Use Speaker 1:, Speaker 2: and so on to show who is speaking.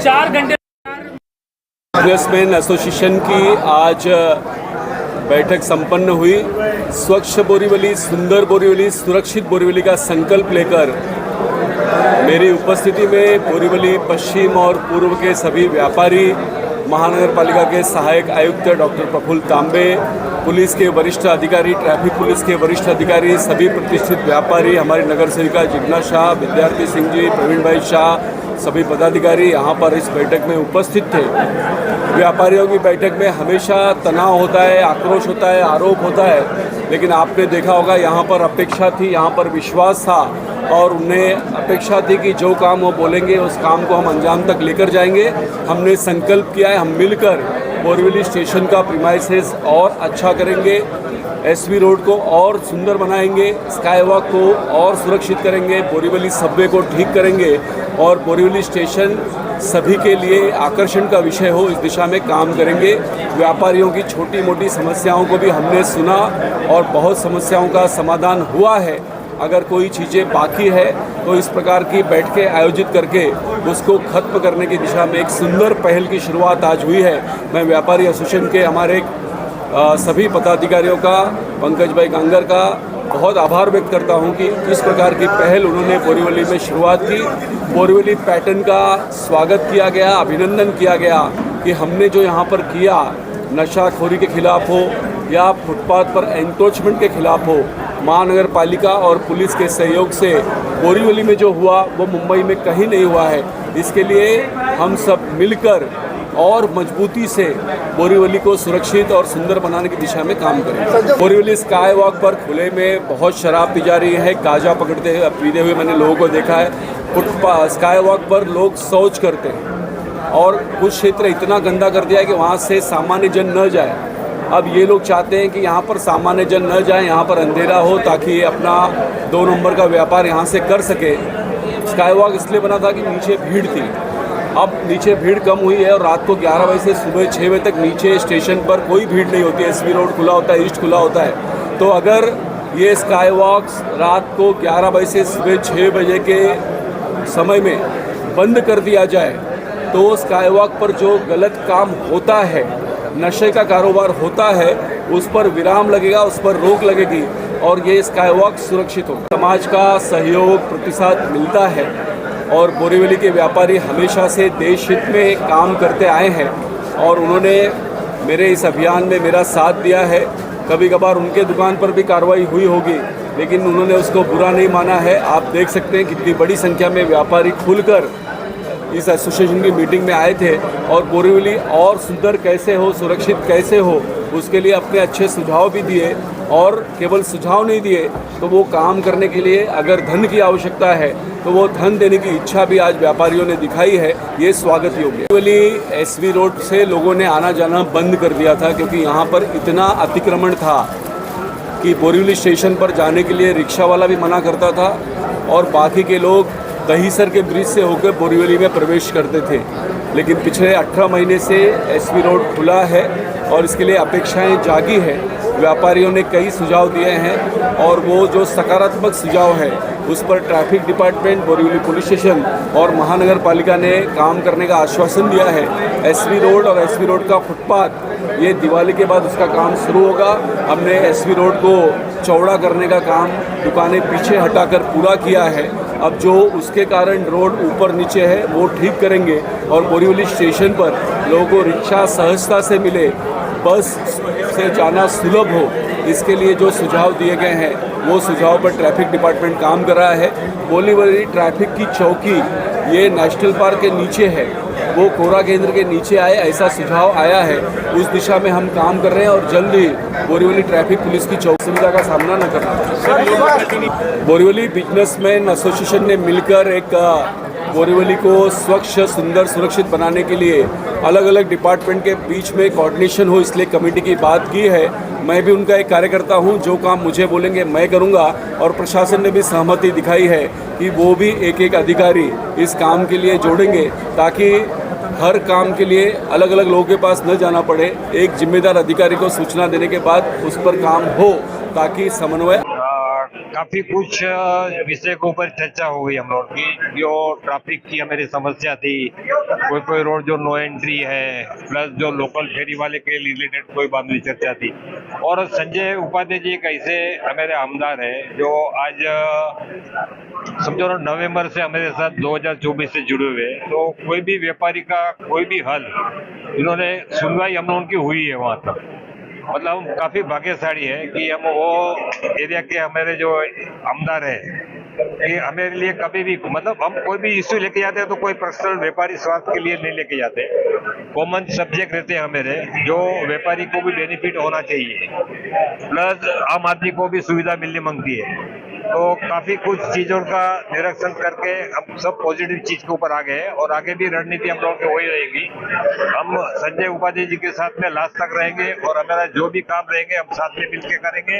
Speaker 1: 4 घंटे
Speaker 2: businessman association की आज बैठक संपन्न हुई। स्वच्छ बोरीवली, सुंदर बोरीवली, सुरक्षित बोरीवली का संकल्प लेकर मेरी उपस्थिति में बोरीवली पश्चिम और पूर्व के सभी व्यापारी, महानगर पालिका के सहायक आयुक्त डॉक्टर प्रफुल्ल तांबे, पुलिस के वरिष्ठ अधिकारी, ट्रैफिक पुलिस के वरिष्ठ अधिकारी, सभी प्रतिष्ठित व्यापारी, हमारी नगर सेविका जिग्ना शाह, विद्यार्थी सिंह जी, प्रवीण भाई शाह, सभी पदाधिकारी यहाँ पर इस बैठक में उपस्थित थे। व्यापारियों की बैठक में हमेशा तनाव होता है, आक्रोश होता है, आरोप होता है, लेकिन आपने देखा होगा यहाँ पर अपेक्षा थी, यहाँ पर विश्वास था और उन्हें अपेक्षा थी कि जो काम वो बोलेंगे उस काम को हम अंजाम तक लेकर जाएंगे। हमने संकल्प किया है, हम मिलकर बोरीवली स्टेशन का प्रीमाइसेस और अच्छा करेंगे, एसवी रोड को और सुंदर बनाएंगे, स्काई वॉक को और सुरक्षित करेंगे, बोरीवली सबवे को ठीक करेंगे और बोरीवली स्टेशन सभी के लिए आकर्षण का विषय हो, इस दिशा में काम करेंगे। व्यापारियों की छोटी मोटी समस्याओं को भी हमने सुना और बहुत समस्याओं का समाधान हुआ है। अगर कोई चीज़ें बाकी है तो इस प्रकार की बैठकें आयोजित करके उसको खत्म करने की दिशा में एक सुंदर पहल की शुरुआत आज हुई है। मैं व्यापारी एसोसिएशन के हमारे सभी पदाधिकारियों का, पंकज भाई गांगर का बहुत आभार व्यक्त करता हूं कि इस प्रकार की पहल उन्होंने बोरीवली में शुरुआत की। बोरीवली पैटर्न का स्वागत किया गया, अभिनंदन किया गया कि हमने जो यहाँ पर किया, नशाखोरी के खिलाफ हो या फुटपाथ पर एंक्रोचमेंट के खिलाफ हो, महानगर पालिका और पुलिस के सहयोग से बोरीवली में जो हुआ वो मुंबई में कहीं नहीं हुआ है। इसके लिए हम सब मिलकर और मजबूती से बोरीवली को सुरक्षित और सुंदर बनाने की दिशा में काम करें। बोरीवली स्काई वॉक पर खुले में बहुत शराब पी जा रही है, गांजा पीते हुए मैंने लोगों को देखा है। फुटपाथ स्काई वॉक पर लोग शौच करते हैं और कुछ क्षेत्र इतना गंदा कर दिया है कि वहाँ से सामान्य जन न जाए। अब ये लोग चाहते हैं कि यहाँ पर सामान्य जन न जाए, यहाँ पर अंधेरा हो ताकि ये अपना 2 नंबर का व्यापार यहाँ से कर सके। स्काई वॉक इसलिए बना था कि नीचे भीड़ थी, अब नीचे भीड़ कम हुई है और रात को 11 बजे से सुबह 6 बजे तक नीचे स्टेशन पर कोई भीड़ नहीं होती है। एसवी रोड खुला होता है, ईस्ट खुला होता है। तो अगर ये स्काई वॉक्स रात को 11 बजे से सुबह 6 बजे के समय में बंद कर दिया जाए तो स्काई वॉक पर जो गलत काम होता है, नशे का कारोबार होता है, उस पर विराम लगेगा, उस पर रोक लगेगी और ये स्काई वॉक सुरक्षित होगा। समाज का सहयोग प्रतिसाद मिलता है और बोरीवली के व्यापारी हमेशा से देश हित में काम करते आए हैं और उन्होंने मेरे इस अभियान में मेरा साथ दिया है। कभी कभार उनके दुकान पर भी कार्रवाई हुई होगी, लेकिन उन्होंने उसको बुरा नहीं माना है। आप देख सकते हैं कितनी बड़ी संख्या में व्यापारी खुलकर इस एसोसिएशन की मीटिंग में आए थे और बोरीवली और सुंदर कैसे हो, सुरक्षित कैसे हो, उसके लिए अपने अच्छे सुझाव भी दिए और केवल सुझाव नहीं दिए तो वो काम करने के लिए अगर धन की आवश्यकता है तो वो धन देने की इच्छा भी आज व्यापारियों ने दिखाई है। ये स्वागत योग्य है। बोरीवली एसवी रोड से लोगों ने आना जाना बंद कर दिया था क्योंकि यहाँ पर इतना अतिक्रमण था कि बोरीवली स्टेशन पर जाने के लिए रिक्शा वाला भी मना करता था और बाकी के लोग दहीसर के ब्रिज से होकर बोरीवली में प्रवेश करते थे। लेकिन पिछले 18 महीने से एसवी रोड खुला है और इसके लिए अपेक्षाएं जागी है। व्यापारियों ने कई सुझाव दिए हैं और वो जो सकारात्मक सुझाव है उस पर traffic department, Borivali police station और महानगर पालिका ने काम करने का आश्वासन दिया है। एसवी रोड और एसवी रोड का फुटपाथ ये दिवाली के बाद उसका काम शुरू होगा। हमने एसवी रोड को चौड़ा करने का काम दुकानें पीछे हटाकर पूरा किया है। अब जो उसके कारण रोड ऊपर नीचे है वो ठीक करेंगे और बोरीवली स्टेशन पर लोगों को रिक्शा सहजता से मिले, बस से जाना सुलभ हो, इसके लिए जो सुझाव दिए गए हैं वो सुझाव पर ट्रैफिक डिपार्टमेंट काम कर रहा है। बोरीवली ट्रैफिक की चौकी ये नेशनल पार्क के नीचे है, वो कोरा केंद्र के नीचे आए, ऐसा सुझाव आया है। उस दिशा में हम काम कर रहे हैं और जल्द ही बोरीवली ट्रैफिक पुलिस की चौकी सुविधा का सामना न करना। बोरीवली बिजनेसमैन एसोसिएशन ने मिलकर एक बोरीवली को स्वच्छ, सुंदर, सुरक्षित बनाने के लिए अलग अलग डिपार्टमेंट के बीच में कोऑर्डिनेशन हो, इसलिए कमेटी की बात की है। मैं भी उनका एक कार्यकर्ता हूं, जो काम मुझे बोलेंगे मैं करूंगा और प्रशासन ने भी सहमति दिखाई है कि वो भी एक एक अधिकारी इस काम के लिए जोड़ेंगे ताकि हर काम के लिए अलग अलग लोगों के पास न जाना पड़े। एक जिम्मेदार अधिकारी को सूचना देने के बाद उस पर काम हो ताकि समन्वय
Speaker 1: काफी कुछ विषय के ऊपर चर्चा हो गई हम लोग की। जो ट्रैफिक की हमारी समस्या थी, कोई कोई रोड जो नो एंट्री है, प्लस जो लोकल फेरी वाले के रिलेटेड कोई मामूली चर्चा थी। और संजय उपाध्याय जी एक ऐसे हमारे आमदार है जो आज समझो ना नवंबर से हमारे साथ 2024 से जुड़े हुए हैं। तो कोई भी व्यापारी का कोई भी हल इन्होंने सुनवाई हम लोगों की हुई है वहां तक। मतलब हम काफी भाग्यशाली है कि हम वो एरिया के हमारे जो आमदार है कि हमारे लिए कभी भी मतलब हम कोई भी इश्यू लेके जाते हैं तो कोई पर्सनल व्यापारी स्वार्थ के लिए नहीं लेके जाते। कॉमन सब्जेक्ट रहते हैं हमारे जो व्यापारी को भी बेनिफिट होना चाहिए, प्लस आम आदमी को भी सुविधा मिलनी मांगती है। तो काफी कुछ चीजों का निरीक्षण करके हम सब पॉजिटिव चीज के ऊपर आ गए हैं और आगे भी रणनीति हम लोगों की वही रहेगी। हम संजय उपाध्याय जी के साथ में लास्ट तक रहेंगे और हमारा जो भी काम रहेंगे हम साथ में मिलकर करेंगे।